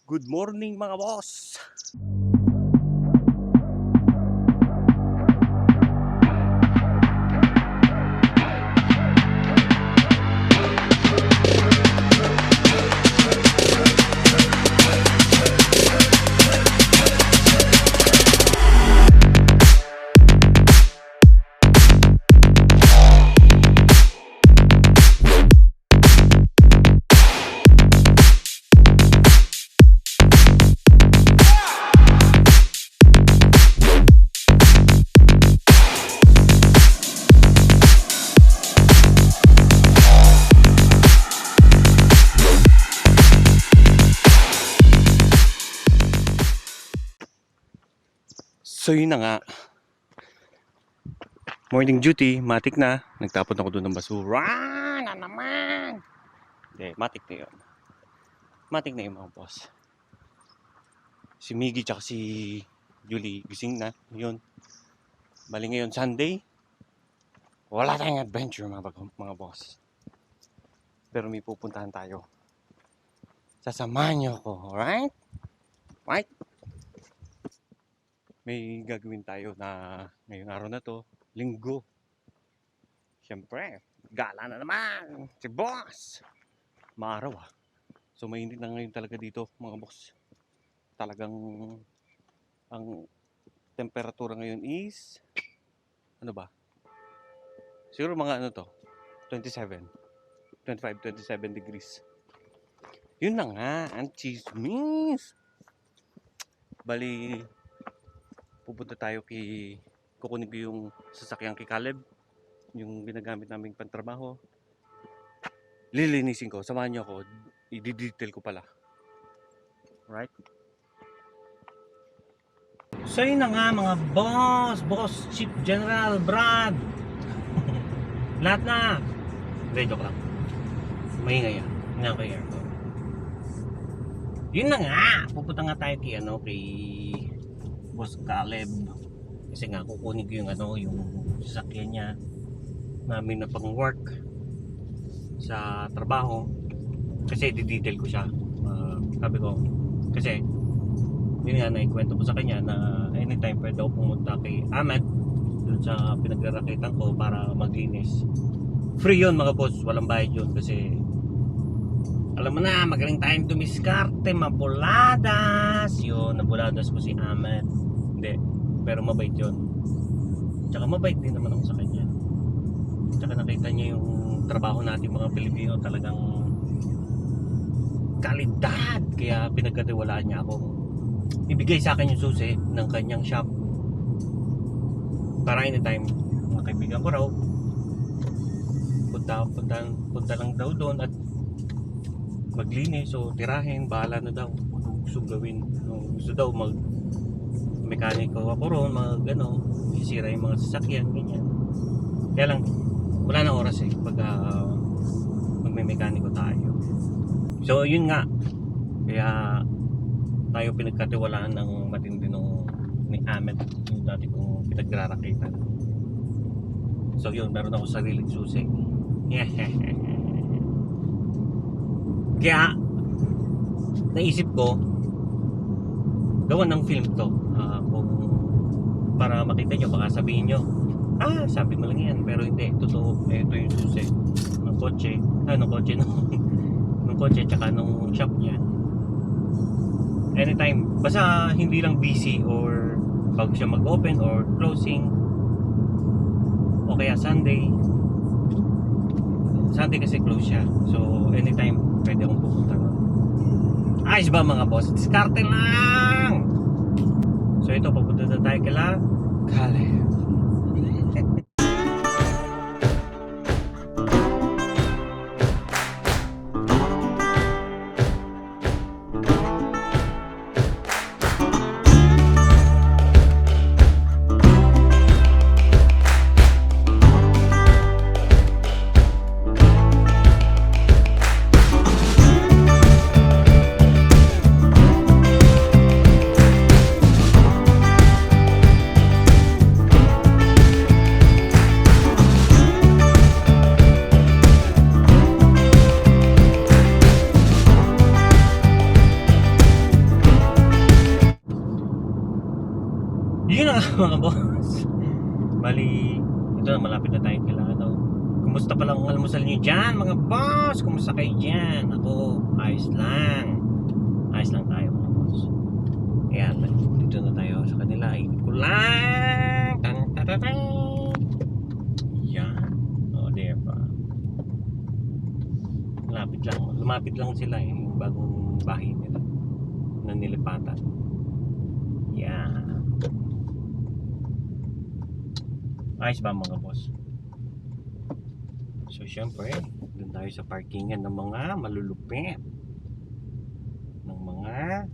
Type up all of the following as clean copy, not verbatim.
Good morning mga boss! So yun na nga, morning duty, matik na. Nagtapon ako doon ng basura na naman. Hindi, matik na yun. Matik na yun mga boss. Si Miggy tsaka si Julie gising na. Yun. Bali ngayon Sunday. Wala tayong adventure mga boss. Pero may pupuntahan tayo. Sasamahan niyo ako, alright? Right? May gagawin tayo na ngayong araw na to, linggo. Siyempre, gala na naman si boss. Maaraw So mainit na ngayon talaga dito mga boss. Talagang ang temperatura ngayon is ano ba? Siguro mga ano to, 25, 27 degrees. Yun na nga, ang chismis. Bali, pupunta tayo kukunin ko yung sasakyan kay Caleb, yung ginagamit naming pantrabaho. Lilinisin ko, samahan niyo ako, i-detail ko pala. Right? So yun na nga mga boss, Chief General Brad. Lahat na. Hindi, joke lang. Maingay yan. Nga kay aircon. Yun na nga, pupunta nga tayo kay Boss Caleb. Kasi nga kukunin ko yung sasakyan niya namin na pang work sa trabaho. Kasi di-detail ko siya. Sabi ko, kasi yun nga, naikwento ko sa kanya na anytime pwede ako pumunta kay Ahmed dun sa pinagrarakitan ko para maglinis. Free yun mga boss, walang bayad yun kasi alam mo na, magaling tayong dumiskarte, mabuladas. Yun, nabuladas ko si Ahmed. Hindi, pero mabait yun. Tsaka mabait din naman ako sa kanya. Tsaka nakita niya yung trabaho natin mga Pilipino, talagang kalidad. Kaya pinagkatiwalaan niya ako. Ibigay sa akin yung susi ng kanyang shop para anytime mga kaibigan ko raw punta lang daw doon at maglinis o tirahin, bahala na daw kung gusto gawin. Gusto daw mekaniko ako roon, isira yung mga sasakyan, ganyan. Kaya lang, wala na oras pag magme-mekaniko tayo. So yun nga, kaya tayo pinagkatiwalaan ng matindi ni Ahmed, yung dati kong pinagrarakitan. So yun, meron ako sariling susi. Kaya naisip ko gawan ng film to, kung para makita nyo, baka sabihin nyo sabi mo lang yan, pero hindi, totoo. Ito yung susi ng kotse ng kotse tsaka nung shop niya. Anytime, basta hindi lang busy or bago siya mag-open or closing, o kaya Sunday kasi close siya. So anytime pwede akong pupunta ron. Ayos ba mga boss? Diskarte lang! So ito, papunta na tayo kala Caleb. mga boss. Bali, ito na, malapit na tayo kailangan. Ano. Kumusta pa lang ang almusal nyo dyan, mga boss? Kumusta kayo dyan? Ako, ayos lang. Ayos lang tayo, mga boss. Ayan, dito na tayo sa kanila. Ikot ko lang. Tan-tan-tan. Yan. O, diba? Lumapit lang sila eh. Yung bagong bahay nila na nilipatan. Yan. Ayos ba mga boss? So syempre, doon tayo sa parkingan ng mga malulupit. Ng mga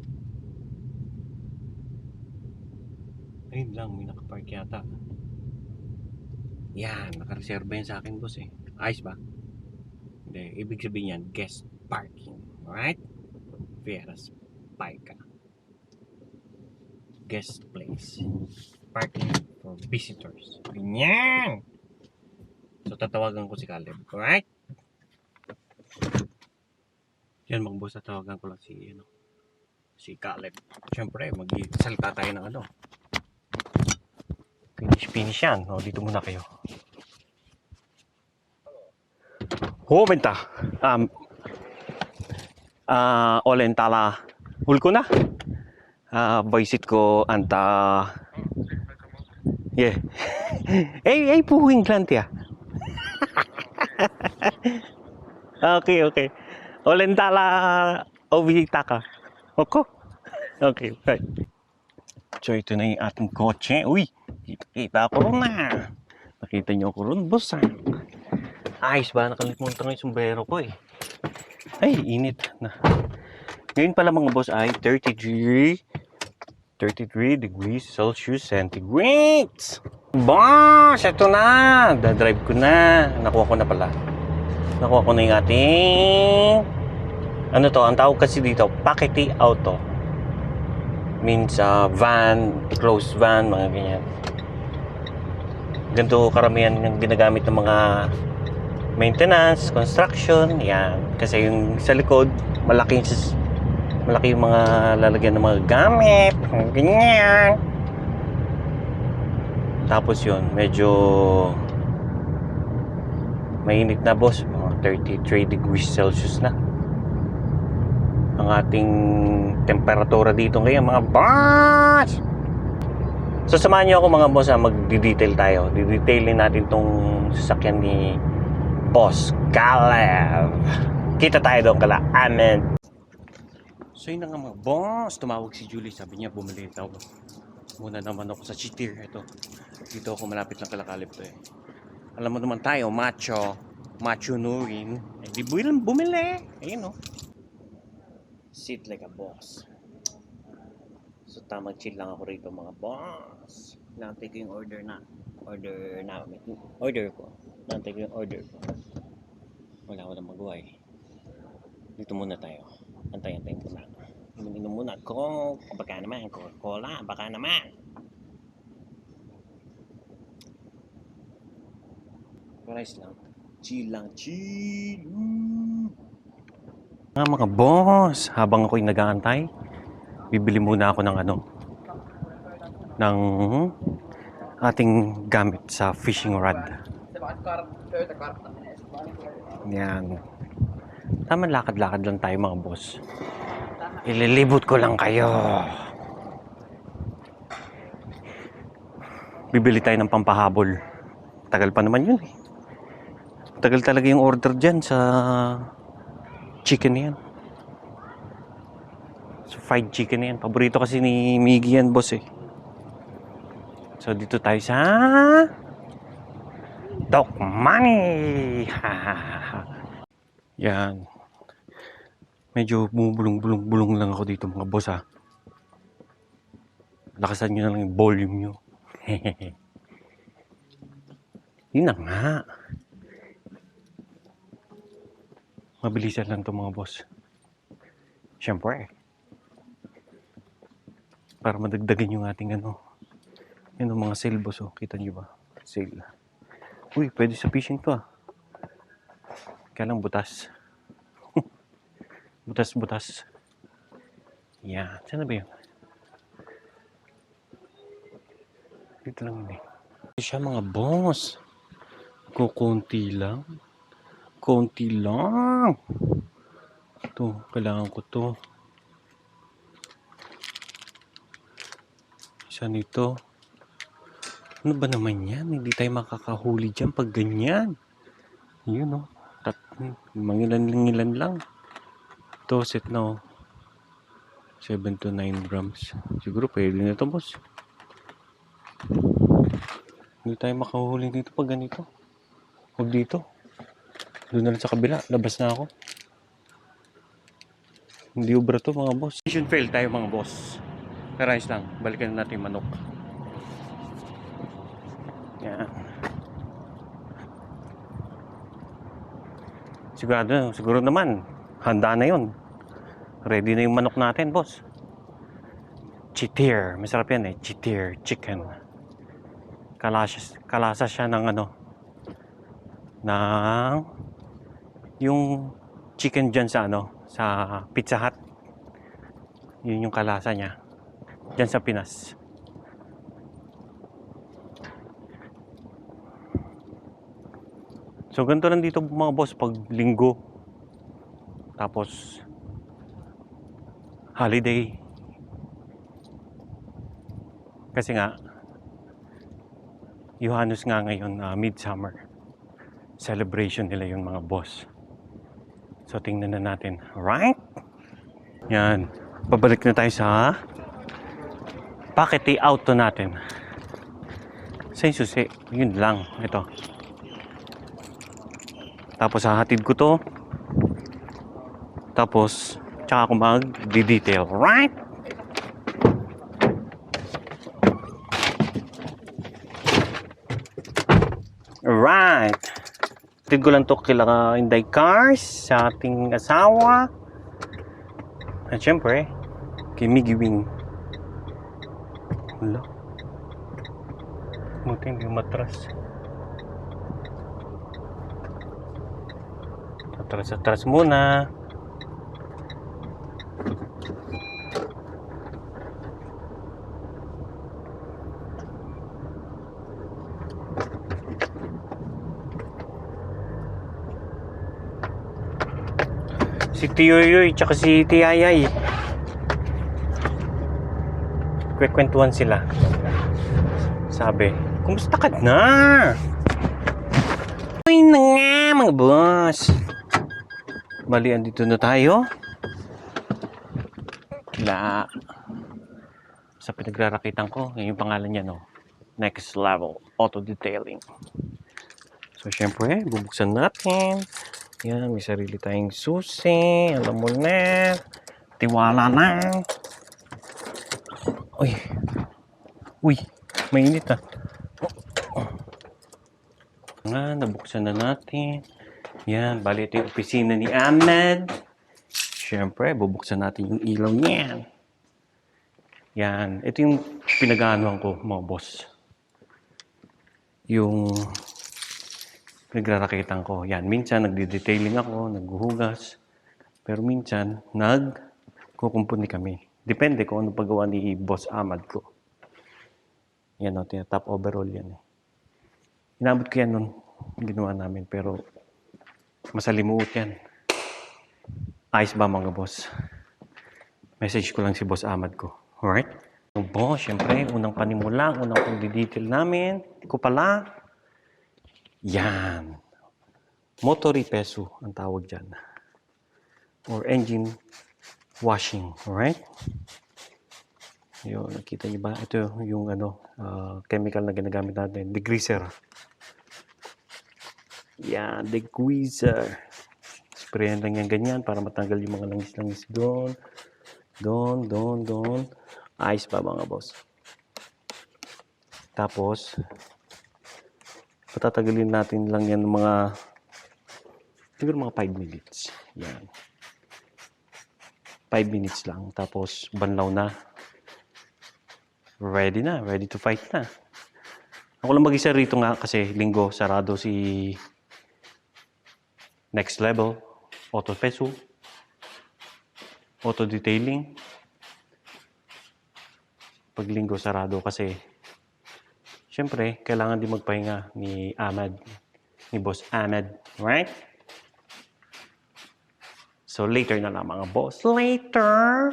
ayun lang, may nakapark yata. Yan, nakareserba yan sa akin boss eh. Ayos ba? Hindi, ibig sabihin yan, guest parking. Alright? Veras Paika. Guest place. Parking for visitors. Ganyan! So tatawagan ko si Caleb. Alright? Yan mga boss, tatawagan ko lang si Caleb. Siyempre, magsalita tayo ng ano. Finish yan. O, dito muna kayo. Benta. Olen tala. Hulko na. Visit ko anta. Yeah. Puwing klantia. Okay. Olen tala. Obita ka. Oko? Okay. Right. So, ito na yung ating kotse. Uy! Kita ko rin na. Nakita nyo ko rin, boss. Ayos ba? Nakalimutan ko yung sombrero ko eh. Ay, init na. Ngayon pala mga boss ay 33 degrees Celsius centigrade. Boss! Ito na! Dadrive ko na. Nakuha ko na pala. Nakuha ko na yung ating... Ano to? Ang tawag kasi dito, Paketi Auto. Means van, closed van, mga ganyan. Ganito karamihan yung ginagamit ng mga maintenance, construction, yan. Kasi yung sa likod, malaki yung mga lalagyan ng mga gamit, ganyan. Tapos yun, medyo mainit na boss, mga 33 degrees Celsius na ang ating temperatura dito ngayon mga boss. So samahan nyo ako mga boss magdi-detail tayo. Didetailin natin tong sasakyan ni Boss Caleb. Kita tayo doon kala. Amen. So yun na nga mga boss. Tumawag si Julie. Sabi niya bumili daw. Muna naman ako sa Chitir. Ito. Dito ako malapit lang kala Caleb to eh. Alam mo naman tayo, macho nurin. Eh di bumili. Ayun o. Sit like a boss. So tamang chill lang ako rito mga boss. Nantay ko yung order ko. Nantay ko yung order ko. Wala ko na magawa eh. Dito muna tayo. Antay-antay muna. Inom muna. Coke. Baka naman. Coca-Cola. Baka naman. Price lang. Chill lang. Chill. Mga boss, habang ako'y nag-aantay, bibili muna ako ng ng ating gamit sa fishing rod. Yan. Tama, lakad-lakad lang tayo mga boss. Ililibot ko lang kayo. Bibili tayo ng pampahabol. Tagal pa naman yun eh. Tagal talaga yung order dyan sa chicken yan. So fried chicken yan. Paborito kasi ni Miggy yan boss eh. So dito tayo sa Tokmani. Yan. Medyo bumubulong-bulong lang ako dito mga boss ha. Lakasan nyo na lang yung volume nyo. Yun na nga. Mabilisan lang to mga boss. Siyempre. Para madagdagan yung ating Yun ang mga sale boss oh. Kita nyo ba? Sale. Uy, pwede sa fishing to ah. Kaya lang butas. Butas. Yan. Saan na ba yun? Maliit lang yun eh. Ito siya mga boss. Kukunti lang. Konti lang. Ito, kailangan ko to. Isa nito. Ano ba naman yan? Hindi tayo makakahuli dyan pag ganyan. Yun o. Mangilan-ngilan lang. Ito, set na o. 7 to 9 grams. Siguro pwede na ito, boss. Hindi tayo makahuli dito pag ganito. Huwag dito. Doon na rin sa kabila. Labas na ako. Hindi ubra to mga boss. Mission fail tayo mga boss. Pero ayos lang. Balikan natin yung manok. Yan. Siguro naman. Handa na yun. Ready na yung manok natin, boss. Chitir. Masarap yan eh. Chitir. Chicken. Kalasa siya ng ano. Ng yung chicken dyan sa ano. Sa Pizza Hut. Yun yung kalasa niya. Dyan sa Pinas. So ganito lang dito mga boss pag linggo. Tapos holiday. Kasi nga Johannes nga ngayon midsummer celebration nila yung mga boss. So tingnan na natin. Alright? Yan. Pabalik na tayo sa Pakete auto natin. Sa susi. Yun lang. Ito. Tapos hahatid ko to. Tapos tsaka ako mag-detail. Right? Right. Hatid ko lang to kila Inday Cars sa ating asawa. At syempre, kay Miggy Wing. Wala. Buti hindi matras. Atras muna. Si Tiyoyoy tsaka si Tiyayay. Kwekwentuhan sila. Sabi, kumusta ka na? Uy na nga mga boss. Bali, andito na tayo. Sa pinagrarakitan ko, yung pangalan niya, no? Next Level Auto Detailing. So, syempre, bubuksan natin. Yan, may sarili tayong susi. Alam mo na. Tiwala na. Uy, mainit ah. Nabuksan na natin. Yan, bali ito yung opisina ni Ahmed. Siyempre, bubuksan natin yung ilaw niyan. Yan, ito yung pinag-aanuhan ko, mga boss. Yung pinagrarakitan ko. Yan, minsan nagdi-detailing ako, naghuhugas. Pero minsan, nagkukumpuni kami. Depende kung ano paggawa ni Boss Ahmad ko. Yan o, top overall yan. Inabot ko yan nun, ginawa namin. Pero, masalimuot yan. Ayos ba mga boss? Message ko lang si Boss Ahmad ko. Alright? So, boss, syempre, unang panimula, unang pag-detail namin. Ko pala. Yan. Motor repeso ang tawag dyan. Or engine washing. Alright? Yun, nakita niyo ba? Ito yung chemical na ginagamit natin. Degreaser. Yan, degreaser. Sprayan lang yan ganyan para matanggal yung mga langis-langis doon. Doon. Ayos pa mga boss. Tapos, patatagalin natin lang yan siguro mga 5 minutes. Yan. 5 minutes lang. Tapos, banlaw na. Ready to fight na. Ako lang mag-isa rito nga kasi linggo, sarado si Next Level, Auto Peso, Auto Detailing. Pag linggo, sarado kasi Siyempre, kailangan din magpahinga ni Ahmad, ni Boss Ahmad, right? So, later na lang mga boss. Later!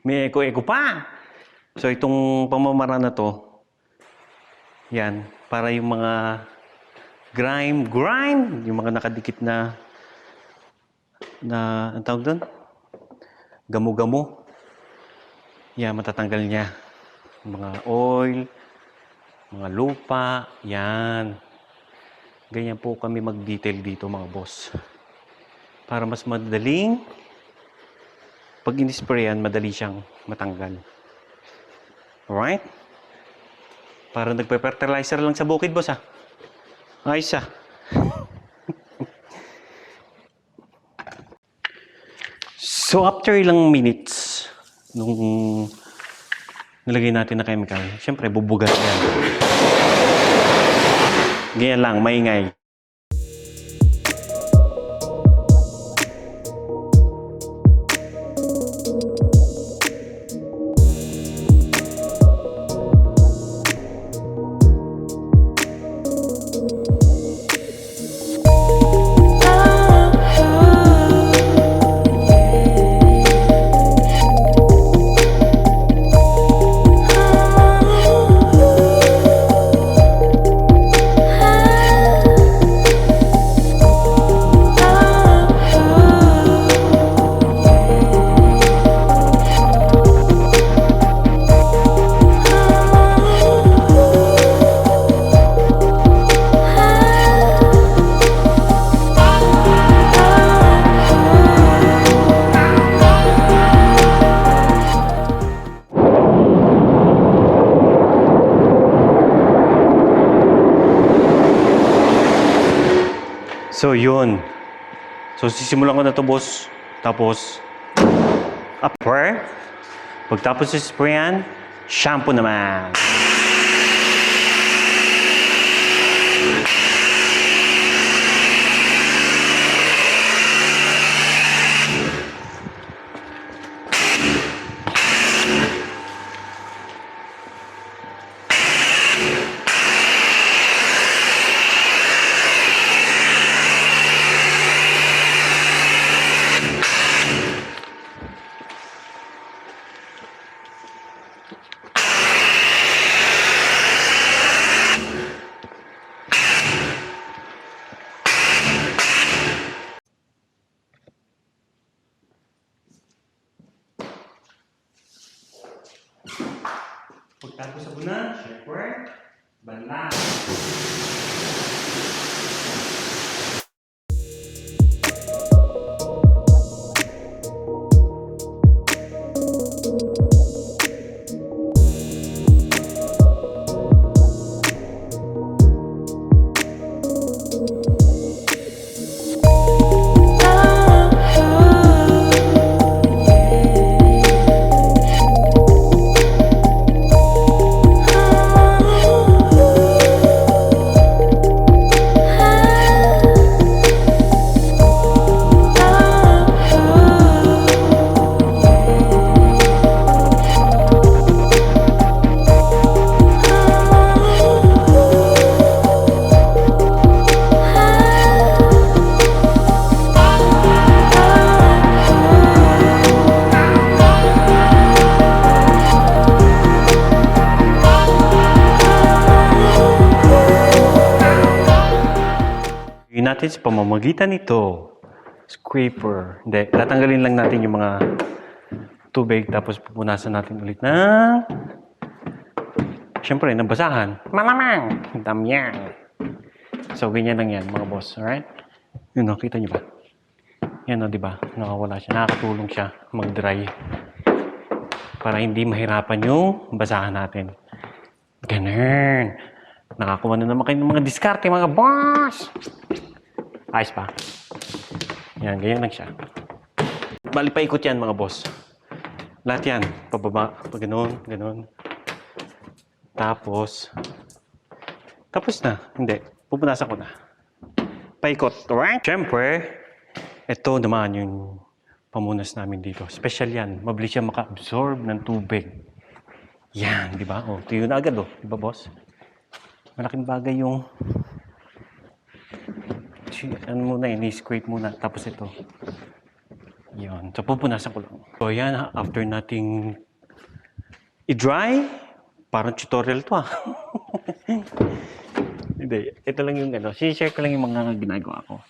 May eko-eko pa! So, itong pamamaraan na to, yan, para yung mga grime, yung mga nakadikit na, ang tawag doon? Gamo-gamo. Yan, matatanggal niya. Mga oil, mga lupa, yan. Ganyan po kami mag-detail dito mga boss. Para mas madaling, pag in-sprayan, madali siyang matanggal. Alright? Para nagpe-fertilizer lang sa bukid, boss, ha? Ayos, ha? So, after ilang minutes, nung nilagay natin na chemical, syempre, bubugas yan. Ganyan lang, maingay. So, yun. So, sisimulan ko na to, boss. Tapos, upper. Pagtapos sa sprayan, shampoo naman. Pagtapos sa bunan, syempre, banla. Natin sa pamamagitan nito, scraper. Hindi, tatanggalin lang natin yung mga tubig tapos pupunasan natin ulit ng syempre, nabasahan. Malamang! Dami yan. So, ganyan lang yan, mga boss. Alright? Yun, nakita nyo ba? Yan, o, diba? Nakawala siya. Nakakatulong siya mag-dry. Para hindi mahirapan yung basahan natin. Ganun. Nakakuha na naman kayo ng mga diskarte, mga boss! Ayos pa. Yan, ganyan lang siya. Bali, paikot yan, mga boss. Lahat yan. Pababa, pag ganun, ganun. Tapos na. Hindi. Pupunasan ko na. Paikot. Alright? Siyempre, ito naman yung pamunas namin dito. Special yan. Mabilis siya maka-absorb ng tubig. Yan, di ba? Oh, tuyo na agad, oh. Di ba, boss? Malaking bagay yung ano muna, ni-scrape muna. Tapos ito. Yun. So, pupunasan ko lang. So, yan, after nating i-dry, parang tutorial to, ah. Hindi. Ito lang yung ano. Share ko lang yung mga ginagawa ko.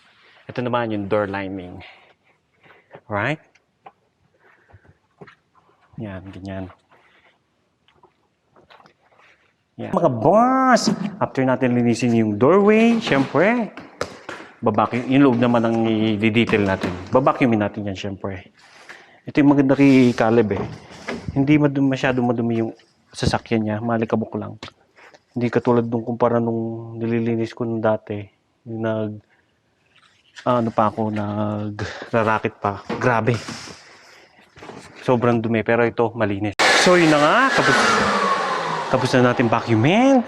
Ito naman yung door lining. Right? Yan, ganyan. Yan. Mga boss! After natin linisin yung doorway, syempre, yung loob naman ang i-detail natin. Babacuumin natin yan, syempre. Ito yung maganda kay Caleb, eh. Hindi masyado madumi yung sasakyan niya. Malikabok lang. Hindi katulad nung kumpara nung nililinis ko nung dati. Yung nagrarakit pa. Grabe. Sobrang dumi. Pero ito, malinis. So, yun na nga. Tapos na natin vacuumin.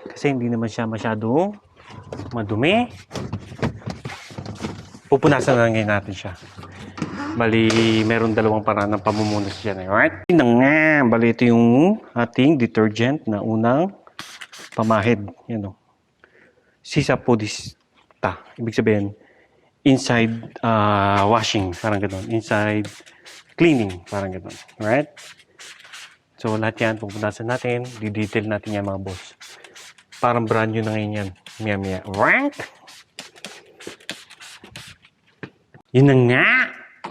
Kasi hindi naman siya masyado madumi. Pupunasan na ngayon natin siya. Bali, meron dalawang paraan ng pamumunas dyan. Alright? Yun na nga. Bali, ito yung ating detergent na unang pamahid. Yan o. Sisa Podista. Ibig sabihin, inside washing. Parang gano'n. Inside cleaning. Parang gano'n. Alright? So, lahat yan, pupunasan natin. Di-detail natin yan, mga boss. Parang brand new na ngayon yan. Mia-mia. Right? Yun na nga.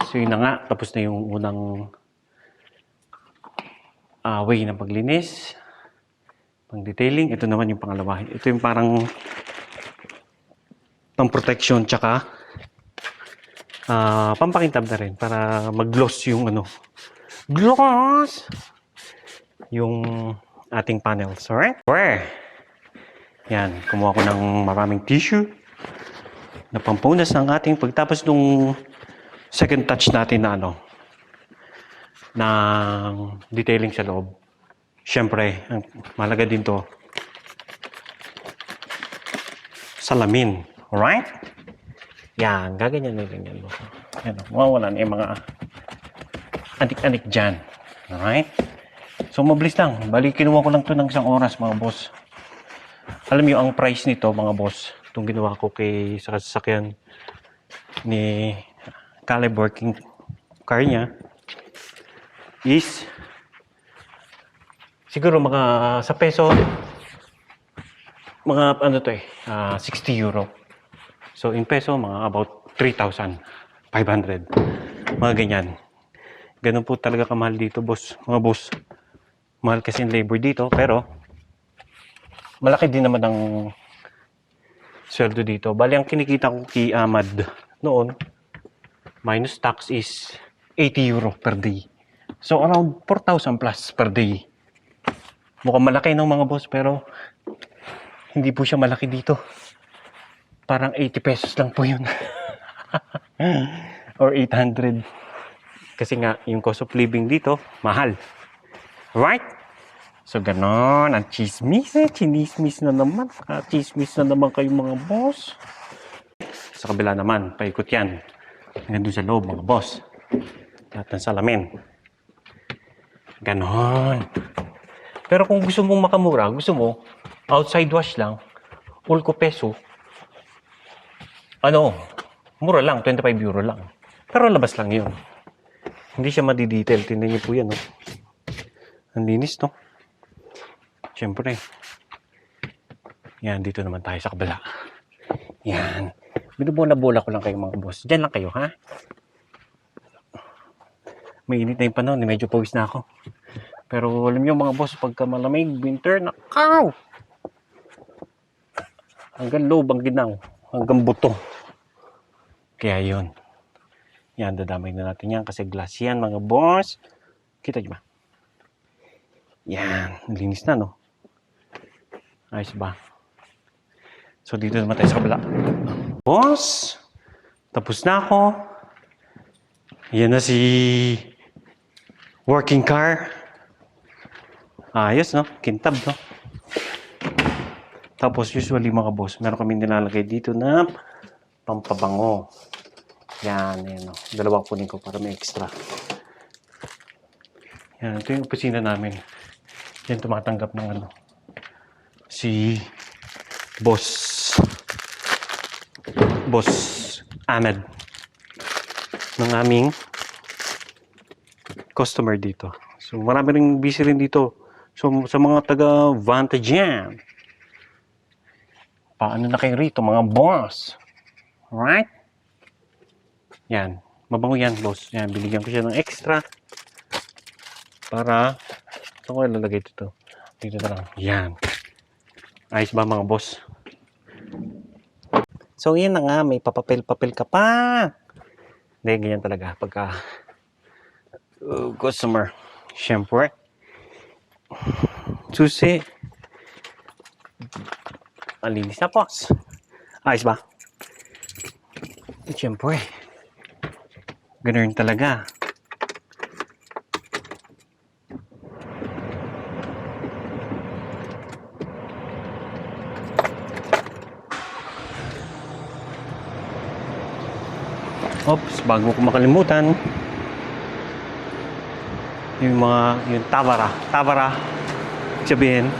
So, yun na nga. Tapos na yung unang way ng paglinis. Pang-detailing. Ito naman yung pangalawa. Ito yung parang pang-protection tsaka pampakintab na rin para mag-gloss yung ano. Gloss! Yung ating panels. Alright? Yan. Kumuha ko ng maraming tissue na pampunas ng ating pagtapos nung second touch natin na ano ng detailing sa loob. Siyempre, ang mahalaga din to salamin. Alright? Yan. Gaganyan na ganyan. Yan. Mawawala na yung mga anik-anik dyan. Alright? So, mabilis lang. Bali, kinuha ko lang to ng 1 oras, mga boss. Alam niyo ang price nito, mga boss. Itong ginawa ko sa sasakyan ni Caleb working car niya is siguro mga sa peso mga ano to 60 euro. So, in peso, mga about 3,500. Mga ganyan. Ganun po talaga kamahal dito, boss. Mga boss. Mahal kasi yung labor dito, pero malaki din naman ang sweldo dito. Bali, ang kinikita ko kay Ahmad noon, minus tax is 80 euro per day. So, around 4,000 plus per day. Mukhang malaki ng mga boss, pero hindi po siya malaki dito. Parang 80 pesos lang po yun. Or 800. Kasi nga, yung cost of living dito, mahal. Right? So, ganon. Ang chismis Chinismis na naman. Chismis na naman kayo, mga boss. Sa kabila naman, paikot yan. Hanggang doon sa loob, mga boss. Lahat ng salamin. Ganon. Pero kung gusto mong makamura, gusto mo, outside wash lang, ulko peso, mura lang, 25 euro lang. Pero labas lang yun. Hindi siya madidetail. Tingnan niyo po yan, no? Ang linis, no? Siyempre. Yan, dito naman tayo sa kabila. Yan. Binubola-bola ko lang kayo, mga boss. Diyan lang kayo, ha? Mainit na yung panahon. Medyo pawis na ako. Pero alam niyo, mga boss, pagka malamig, winter, nakaw! Hanggang loob ang ginaw. Hanggang buto. Kaya yun. Yan, dadamay na natin yan kasi glass yan, mga boss. Kita niyo ba? Yan. Linis na, no? Ayos ba? So, dito naman tayo sa kabila. Boss! Tapos na ako. Yan na si working car. Ayos, no? Kintab, no? Tapos, usually, mga boss, meron kami nilalagay dito na pampabango. Yan, no? Dalawang kunin ko para may extra. Yan, ito yung opisina namin. Yan tumatanggap ng ano. Si Boss Ahmed ng aming customer dito. So marami ring busy rin dito. So sa mga taga Vantagen, paano na kayo rito mga boss? Alright? Yan. Mabango yan, boss. Yan, binigyan ko siya ng extra para saan ko ilalagay dito? Dito na lang. Yan. Ayos ba mga boss? So yan na nga, may papapel-papel ka pa. Hindi, ganyan talaga pagka customer. Siyempre. Susi. Malinis na boss. Ayos ba? Siyempre. Ganun talaga. Oops, bago ko makalimutan. Yung Tavara. Sabihin,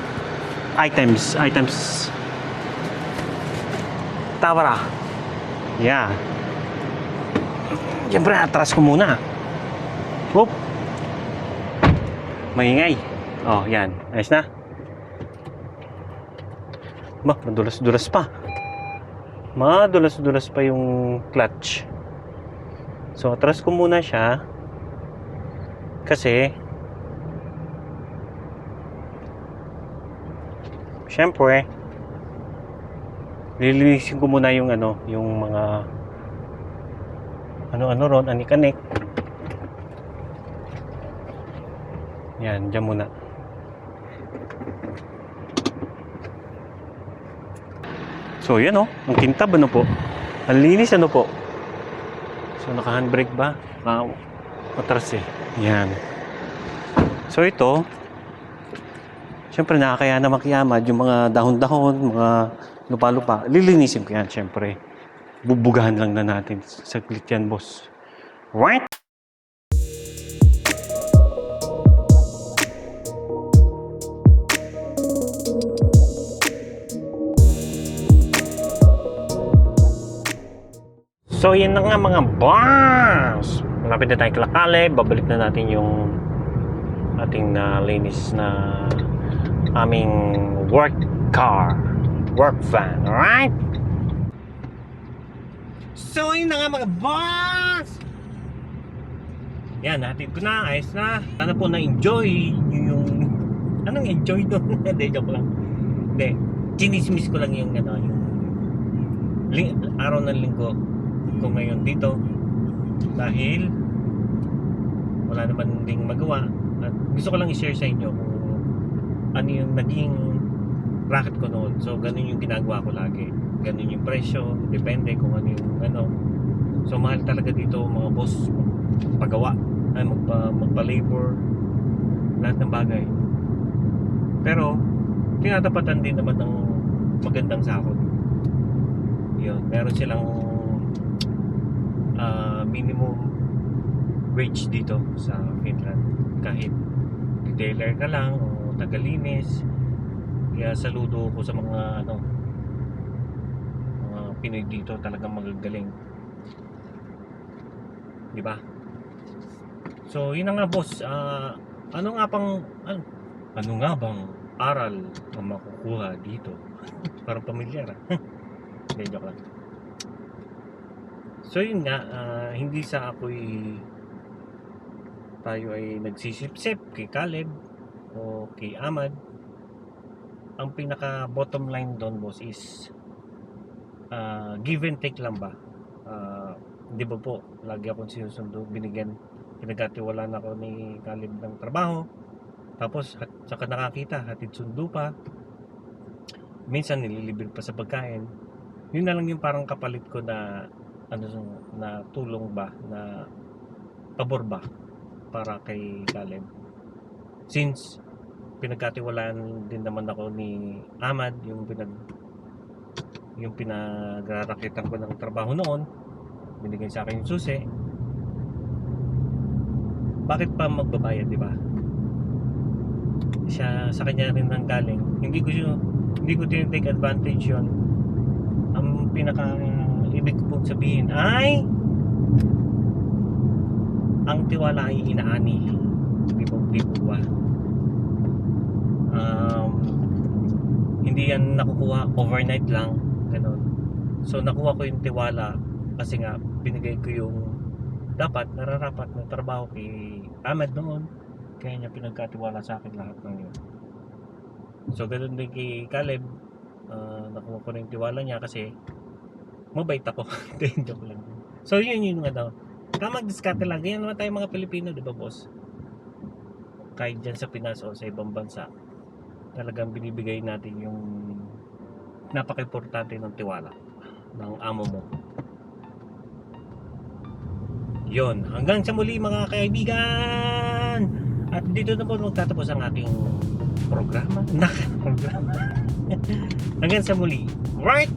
items. Tavara. Yeah. Siyempre, atras ko muna. Oop. Maingay. Oh, yan. Ayos na. Madulas-dulas pa. Madulas-dulas pa yung clutch. So, atras ko muna siya. Kasi, siyempre, lilinisin ko muna yung yung mga ron, anik-anik. Yan, dyan muna. So, yan ang kintab, po. Ang linis, po. So, naka-handbrake ba? Matras Yan. So, ito, siyempre, nakakaya na makiyamad yung mga dahon-dahon, mga lupa-lupa. Lilinisin ko yan, siyempre. Bubugahan lang na natin. Saglit yan, boss. Right? So, yan na nga mga boss! Malapit na tayong Kalakale. Babalik na natin yung ating linis na aming work van, alright? So, yun na nga mga boss! Yan, natin ko na, ayos na. Sana po na-enjoy yung anong enjoy doon? Hindi, joke lang. Hindi, chinismis ko lang yung araw ng linggo ko ngayon dito dahil wala naman ding magawa at gusto ko lang i-share sa inyo kung ano yung naging racket ko noon. So ganun yung ginagawa ko lagi, ganun yung presyo, depende kung ano yung so mahal talaga dito mga boss, pagawa ay magpa-labor, lahat ng bagay, pero tinatapatan din naman ng magandang sahod. Yun, meron silang minimum wage dito sa Finland kahit detailer ka lang o tagalinis. Kaya saludo ko sa mga mga Pinoy dito, talagang magagaling, di ba? So yun na nga boss, ano nga bang aral ang makukuha dito? Parang pamilyar. Hindi, joke lang. So yun nga, hindi sa tayo ay nagsisip-sip kay Caleb o kay Ahmad. Ang pinaka bottom line doon boss is give and take lang ba? Di ba po, lagi akong sinusundo, pinagkatiwalaan ako ni Caleb ng trabaho, tapos saka nakakita, hatid sundo pa, minsan nililibre pa sa pagkain. Yun na lang yung parang kapalit ko na na tulong ba, na pabor ba para kay Caleb, since pinagkatiwalaan din naman ako ni Ahmad, yung pinagrarakitan ko ng trabaho noon, binigay sa akin yung susi. Bakit pa magbabayad, di ba? sa kanya rin nang galing. Hindi ko tinitake advantage yon. Ang pinaka ibig ko pong sabihin ay ang tiwala ay inaani. Bibog-bibog ba? Hindi yan nakukuha overnight lang, ganun. So nakuha ko yung tiwala kasi nga binigay ko yung nararapat na trabaho kay Ahmed noon, kaya niya pinagkatiwala sa akin lahat ng yun. So ganun din kay Caleb, nakuha ko na yung tiwala niya kasi mabait ako. Joke lang. So yun yung ano, mag-discarte lang. Ganyan naman tayo mga Pilipino, di ba boss? Kahit dyan sa Pinas o sa ibang bansa, talagang binibigay natin yung napaka-importante ng tiwala ng amo mo. Yon, hanggang sa muli mga kaibigan. At dito na po magtatapos ang ating programa. Hanggang sa muli. Right?